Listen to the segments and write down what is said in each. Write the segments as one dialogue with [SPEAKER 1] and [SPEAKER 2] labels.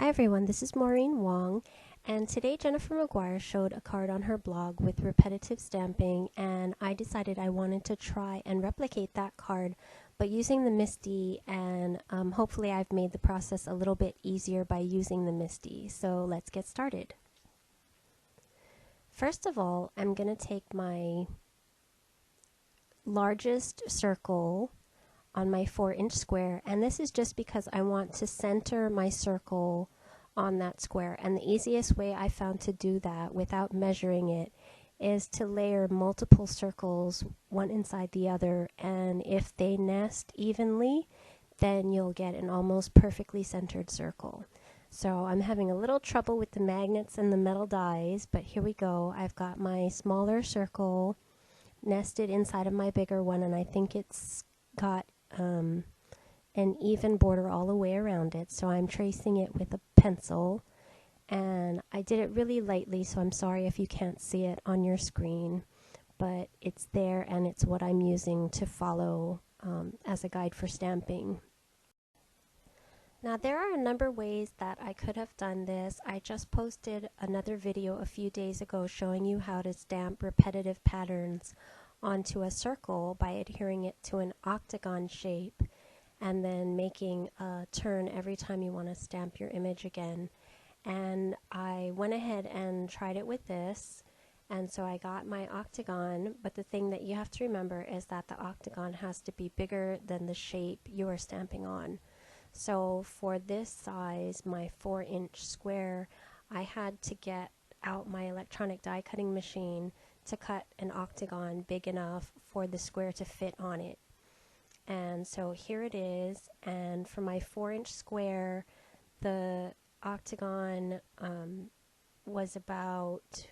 [SPEAKER 1] Hi everyone, this is Maureen Wong, and today Jennifer McGuire showed a card on her blog with repetitive stamping, and I decided I wanted to try and replicate that card but using the MISTI, and hopefully I've made the process a little bit easier by using the MISTI. So let's get started. First of all, I'm going to take my largest circle on my 4-inch square, and this is just because I want to center my circle on that square, and the easiest way I found to do that without measuring it is to layer multiple circles one inside the other, and if they nest evenly then you'll get an almost perfectly centered circle. So I'm having a little trouble with the magnets and the metal dies, but here we go. I've got my smaller circle nested inside of my bigger one, and I think it's got an even border all the way around it, so I'm tracing it with a pencil, and I did it really lightly, so I'm sorry if you can't see it on your screen, but it's there and it's what I'm using to follow as a guide for stamping. Now there are a number of ways that I could have done this. I just posted another video a few days ago showing you how to stamp repetitive patterns onto a circle by adhering it to an octagon shape and then making a turn every time you want to stamp your image again. And I went ahead and tried it with this, and so I got my octagon, but the thing that you have to remember is that the octagon has to be bigger than the shape you are stamping on. So for this size, my 4-inch square, I had to get out my electronic die cutting machine to cut an octagon big enough for the square to fit on it. And so here it is, and for my 4-inch square, the octagon was about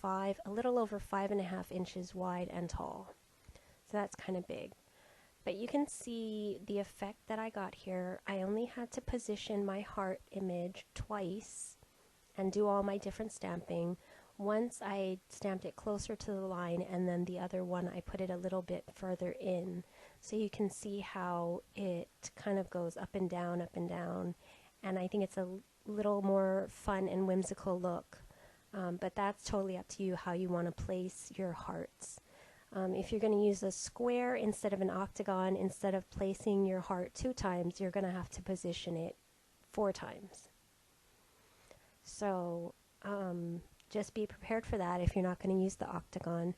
[SPEAKER 1] a little over 5.5 inches wide and tall. So that's kind of big. But you can see the effect that I got here. I only had to position my heart image twice and do all my different stamping. Once I stamped it closer to the line, and then the other one I put it a little bit further in. So you can see how it kind of goes up and down, and I think it's a little more fun and whimsical look. But that's totally up to you how you want to place your hearts. If you're going to use a square instead of an octagon, instead of placing your heart 2 times, you're going to have to position it 4 times. So just be prepared for that if you're not going to use the octagon.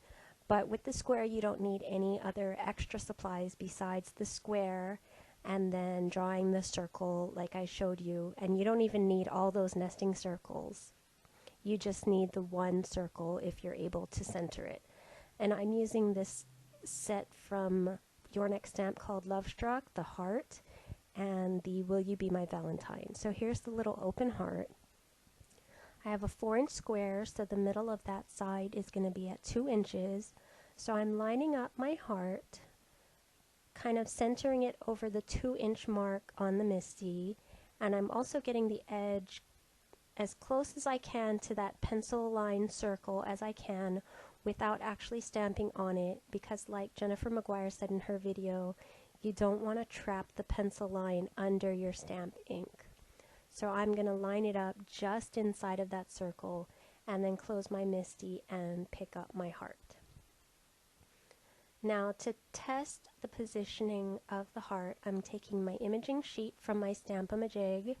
[SPEAKER 1] But with the square, you don't need any other extra supplies besides the square and then drawing the circle like I showed you. And you don't even need all those nesting circles. You just need the one circle if you're able to center it. And I'm using this set from Your Next Stamp called Love Struck, the heart, and the Will You Be My Valentine. So here's the little open heart. I have a 4-inch square, so the middle of that side is going to be at 2 inches. So I'm lining up my heart, kind of centering it over the 2-inch mark on the MISTI, and I'm also getting the edge as close as I can to that pencil line circle as I can without actually stamping on it, because like Jennifer McGuire said in her video, you don't want to trap the pencil line under your stamp ink. So I'm going to line it up just inside of that circle and then close my MISTI and pick up my heart. Now to test the positioning of the heart, I'm taking my imaging sheet from my Stamp-A-Majig,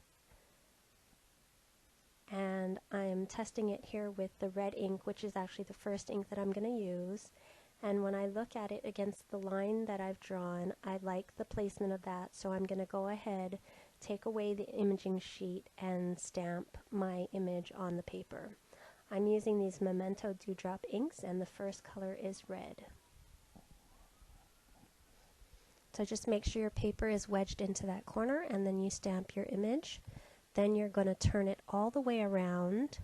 [SPEAKER 1] and I'm testing it here with the red ink, which is actually the first ink that I'm going to use. And when I look at it against the line that I've drawn, I like the placement of that, so I'm going to go ahead, take away the imaging sheet, and stamp my image on the paper. I'm using these Memento Dewdrop inks, and the first color is red. So just make sure your paper is wedged into that corner, and then you stamp your image. Then you're going to turn it all the way around.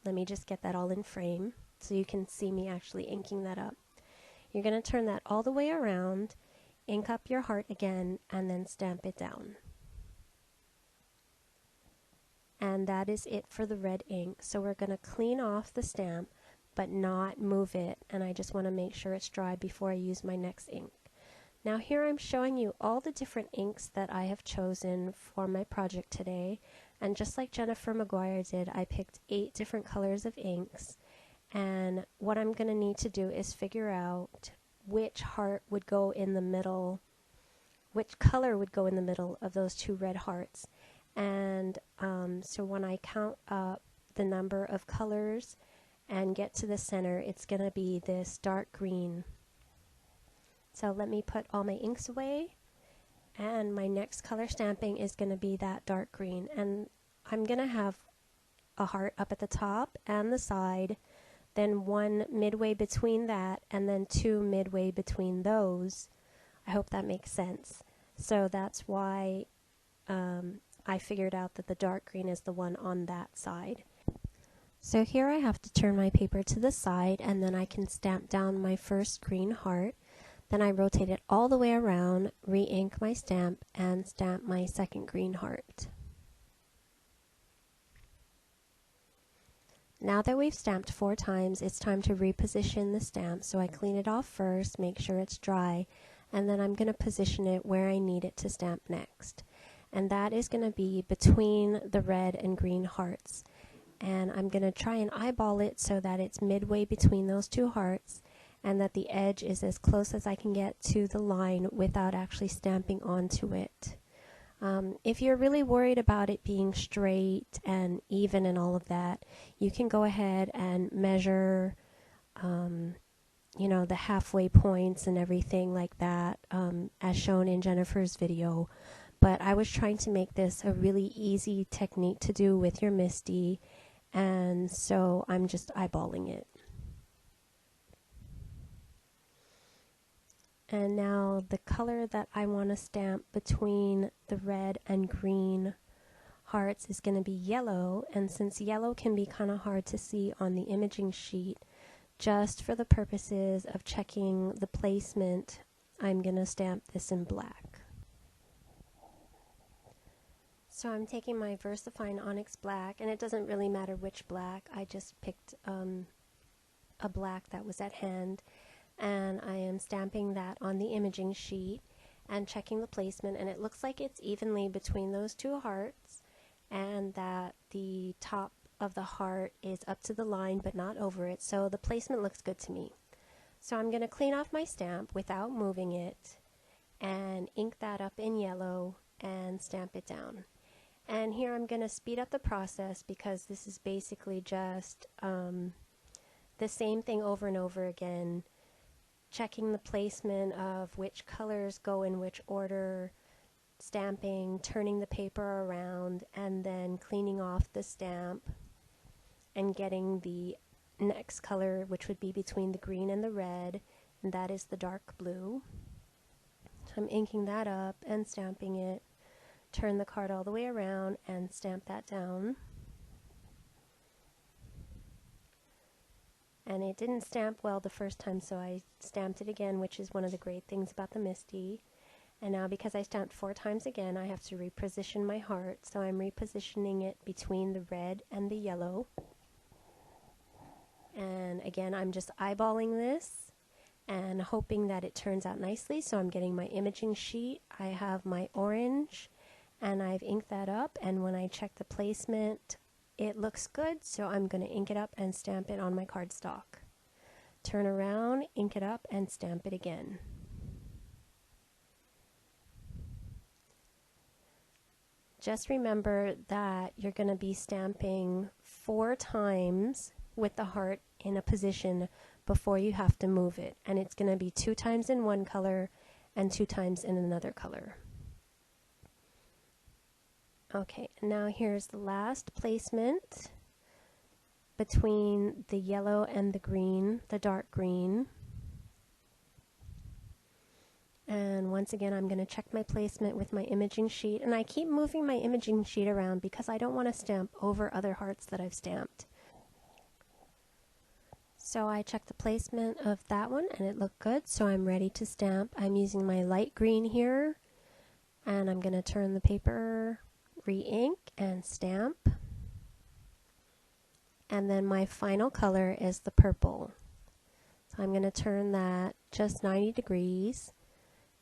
[SPEAKER 1] Let me just get that all in frame so you can see me actually inking that up. You're going to turn that all the way around, ink up your heart again, and then stamp it down. And that is it for the red ink. So we're going to clean off the stamp but not move it, and I just want to make sure it's dry before I use my next ink. Now here I'm showing you all the different inks that I have chosen for my project today, and just like Jennifer McGuire did, I picked 8 different colors of inks, and what I'm going to need to do is figure out which heart would go in the middle, which color would go in the middle of those 2 red hearts. And so when I count up the number of colors and get to the center, it's going to be this dark green. So let me put all my inks away, and my next color stamping is going to be that dark green, and I'm going to have a heart up at the top and the side, then 1 midway between that, and then 2 midway between those. I hope that makes sense. So that's why I figured out that the dark green is the one on that side. So here I have to turn my paper to the side, and then I can stamp down my first green heart. Then I rotate it all the way around, re-ink my stamp, and stamp my second green heart. Now that we've stamped 4 times, it's time to reposition the stamp. So I clean it off first, make sure it's dry, and then I'm going to position it where I need it to stamp next. And that is going to be between the red and green hearts. And I'm going to try and eyeball it so that it's midway between those 2 hearts, and that the edge is as close as I can get to the line without actually stamping onto it. If you're really worried about it being straight and even and all of that, you can go ahead and measure, you know, the halfway points and everything like that, as shown in Jennifer's video. But I was trying to make this a really easy technique to do with your MISTI, and so I'm just eyeballing it. And now the color that I want to stamp between the red and green hearts is going to be yellow, and since yellow can be kind of hard to see on the imaging sheet, just for the purposes of checking the placement, I'm going to stamp this in black. So I'm taking my VersaFine Onyx Black, and it doesn't really matter which black, I just picked a black that was at hand. And I am stamping that on the imaging sheet and checking the placement, and it looks like it's evenly between those 2 hearts, and that the top of the heart is up to the line but not over it, so the placement looks good to me. So I'm going to clean off my stamp without moving it and ink that up in yellow and stamp it down. And here I'm going to speed up the process because this is basically just the same thing over and over again, checking the placement of which colors go in which order, stamping, turning the paper around, and then cleaning off the stamp and getting the next color, which would be between the green and the red, and that is the dark blue. So I'm inking that up and stamping it, turn the card all the way around and stamp that down. And it didn't stamp well the first time, so I stamped it again, which is one of the great things about the MISTI. And now because I stamped 4 times again, I have to reposition my heart, so I'm repositioning it between the red and the yellow. And again, I'm just eyeballing this and hoping that it turns out nicely. So I'm getting my imaging sheet, I have my orange, and I've inked that up, and when I check the placement, it looks good, so I'm going to ink it up and stamp it on my cardstock. Turn around, ink it up, and stamp it again. Just remember that you're going to be stamping 4 times with the heart in a position before you have to move it, and it's going to be 2 times in one color and 2 times in another color. Okay, now here's the last placement between the yellow and the green, the dark green. And once again, I'm going to check my placement with my imaging sheet, and I keep moving my imaging sheet around because I don't want to stamp over other hearts that I've stamped. So I checked the placement of that one, and it looked good, so I'm ready to stamp. I'm using my light green here, and I'm going to turn the paper, re-ink, and stamp. And then my final color is the purple. So I'm going to turn that just 90 degrees,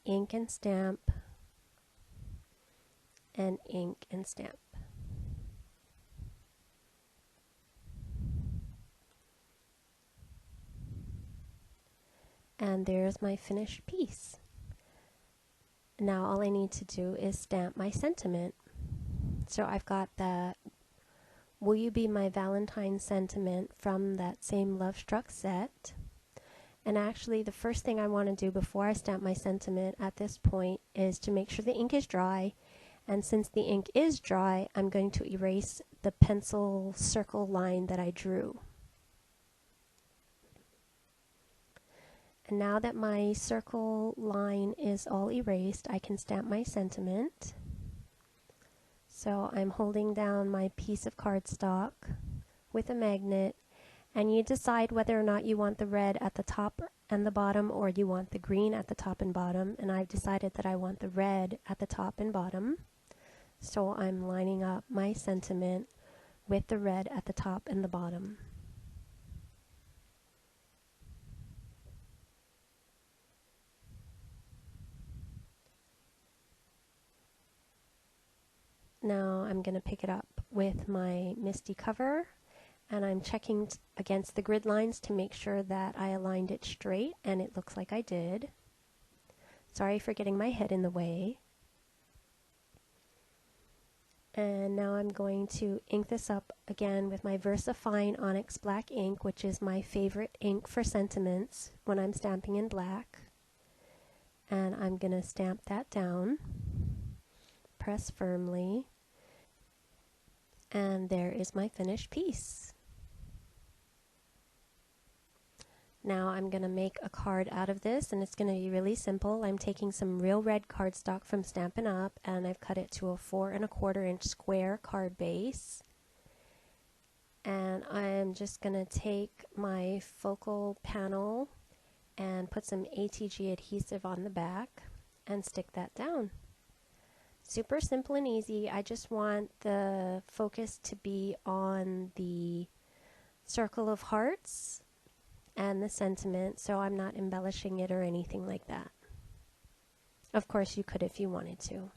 [SPEAKER 1] ink and stamp, and ink and stamp. And there's my finished piece. Now all I need to do is stamp my sentiment. So I've got the Will You Be My Valentine sentiment from that same Love Struck set. And actually the first thing I want to do before I stamp my sentiment at this point is to make sure the ink is dry. And since the ink is dry, I'm going to erase the pencil circle line that I drew. And now that my circle line is all erased, I can stamp my sentiment. So I'm holding down my piece of cardstock with a magnet, and you decide whether or not you want the red at the top and the bottom, or you want the green at the top and bottom. And I've decided that I want the red at the top and bottom. So I'm lining up my sentiment with the red at the top and the bottom. Now I'm going to pick it up with my MISTI cover, and I'm checking against the grid lines to make sure that I aligned it straight, and it looks like I did. Sorry for getting my head in the way. And now I'm going to ink this up again with my VersaFine Onyx Black ink, which is my favorite ink for sentiments when I'm stamping in black. And I'm going to stamp that down. Press firmly, and there is my finished piece. Now I'm going to make a card out of this, and it's going to be really simple. I'm taking some real red cardstock from Stampin' Up, and I've cut it to a 4 1/4 inch square card base. And I'm just going to take my focal panel and put some ATG adhesive on the back and stick that down. Super simple and easy. I just want the focus to be on the circle of hearts and the sentiment, so I'm not embellishing it or anything like that. Of course you could if you wanted to.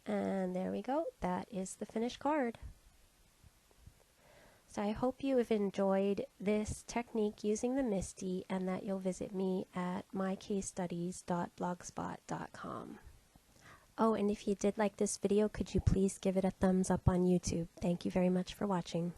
[SPEAKER 1] And there we go. That is the finished card. So I hope you have enjoyed this technique using the MISTI, and that you'll visit me at mycasestudies.blogspot.com. Oh, and if you did like this video, could you please give it a thumbs up on YouTube? Thank you very much for watching.